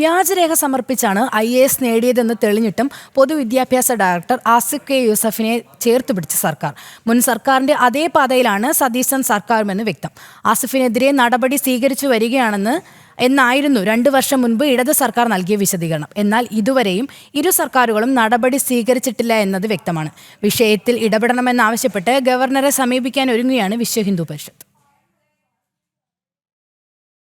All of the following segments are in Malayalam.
വ്യാജരേഖ സമർപ്പിച്ചാണ് IAS നേടിയതെന്ന് തെളിഞ്ഞിട്ടും പൊതുവിദ്യാഭ്യാസ ഡയറക്ടർ ആസിഫ് കെ യൂസഫിനെ ചേർത്തുപിടിച്ച സർക്കാർ. മുൻ സർക്കാരിന്റെ അതേ പാതയിലാണ് സതീശൻ സർക്കാരുമെന്ന് വ്യക്തം. ആസിഫിനെതിരെ നടപടി സ്വീകരിച്ചു എന്നായിരുന്നു 2 വർഷം മുൻപ് ഇടത് സർക്കാർ നൽകിയ വിശദീകരണം. എന്നാൽ ഇതുവരെയും ഇരു സർക്കാരുകളും നടപടി സ്വീകരിച്ചിട്ടില്ല എന്നത് വ്യക്തമാണ്. വിഷയത്തിൽ ഇടപെടണമെന്നാവശ്യപ്പെട്ട് ഗവർണറെ സമീപിക്കാൻ ഒരുങ്ങുകയാണ് വിശ്വ ഹിന്ദു പരിഷത്ത്.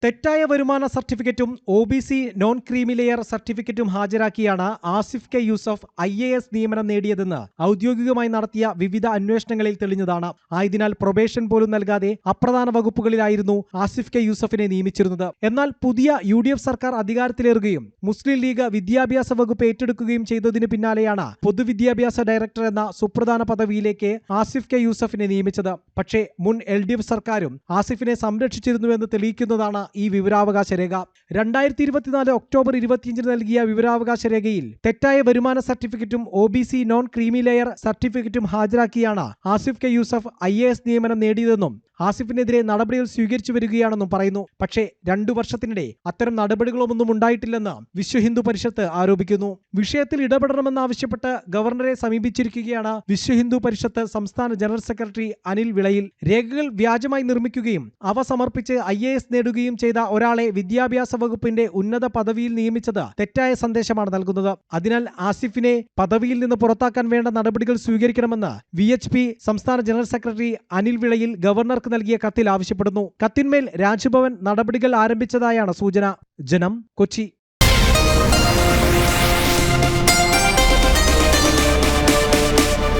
തെറ്റായ വരുമാന സർട്ടിഫിക്കറ്റും OBC നോൺ ക്രീമി ലെയർ സർട്ടിഫിക്കറ്റും ഹാജരാക്കിയാണ് ആസിഫ് കെ യൂസഫ് IAS നിയമനം നേടിയതെന്ന് ഔദ്യോഗികമായി നടത്തിയ വിവിധ അന്വേഷണങ്ങളിൽ തെളിഞ്ഞതാണ്. ആയതിനാൽ പ്രൊബേഷൻ പോലും നൽകാതെ അപ്രധാന വകുപ്പുകളിലായിരുന്നു ആസിഫ് കെ യൂസഫിനെ നിയമിച്ചിരുന്നത്. എന്നാൽ പുതിയ UDF സർക്കാർ അധികാരത്തിലേറുകയും മുസ്ലിം ലീഗ് വിദ്യാഭ്യാസ വകുപ്പ് ഏറ്റെടുക്കുകയും ചെയ്തതിന് പിന്നാലെയാണ് പൊതുവിദ്യാഭ്യാസ ഡയറക്ടർ എന്ന സുപ്രധാന പദവിയിലേക്ക് ആസിഫ് കെ യൂസഫിനെ നിയമിച്ചത്. പക്ഷേ മുൻ LDF സർക്കാരും ആസിഫിനെ സംരക്ഷിച്ചിരുന്നുവെന്ന് തെളിയിക്കുന്നതാണ് ഈ വിവരാവകാശ രേഖ. 2024 ഒക്ടോബർ 25 നൽകിയ വിവരാവകാശ രേഖയിൽ തെറ്റായ വരുമാന സർട്ടിഫിക്കറ്റും OBC നോൺ ക്രീമി ലെയർ സർട്ടിഫിക്കറ്റും ഹാജരാക്കിയാണ് ആസിഫ് കെ യൂസഫ് IAS നിയമനം നേടിയതെന്നും ആസിഫിനെതിരെ നടപടികൾ സ്വീകരിച്ചു വരികയാണെന്നും പറയുന്നു. പക്ഷേ 2 വർഷത്തിനിടെ അത്തരം നടപടികളൊന്നും ഉണ്ടായിട്ടില്ലെന്ന് വിശ്വ ഹിന്ദു പരിഷത്ത് ആരോപിക്കുന്നു. വിഷയത്തിൽ ഇടപെടണമെന്നാവശ്യപ്പെട്ട് ഗവർണറെ സമീപിച്ചിരിക്കുകയാണ് വിശ്വ ഹിന്ദു പരിഷത്ത് സംസ്ഥാന ജനറൽ സെക്രട്ടറി അനിൽ വിളയിൽ. രേഖകൾ വ്യാജമായി നിർമ്മിക്കുകയും അവ സമർപ്പിച്ച് IAS നേടുകയും ചെയ്ത ഒരാളെ വിദ്യാഭ്യാസ വകുപ്പിന്റെ ഉന്നത പദവിയിൽ നിയമിച്ചത് തെറ്റായ സന്ദേശമാണ് നൽകുന്നത്. അതിനാൽ ആസിഫിനെ പദവിയിൽ നിന്ന് പുറത്താക്കാൻ വേണ്ട നടപടികൾ സ്വീകരിക്കണമെന്ന് VHP സംസ്ഥാന ജനറൽ സെക്രട്ടറി അനിൽ വിളയിൽ ഗവർണർക്ക് നൽകിയ കത്തിൽ ആവശ്യപ്പെടുന്നു. കത്തിന്മേൽ രാജ്ഭവൻ നടപടികൾ ആരംഭിച്ചതായാണ് സൂചന. ജനം, കൊച്ചി.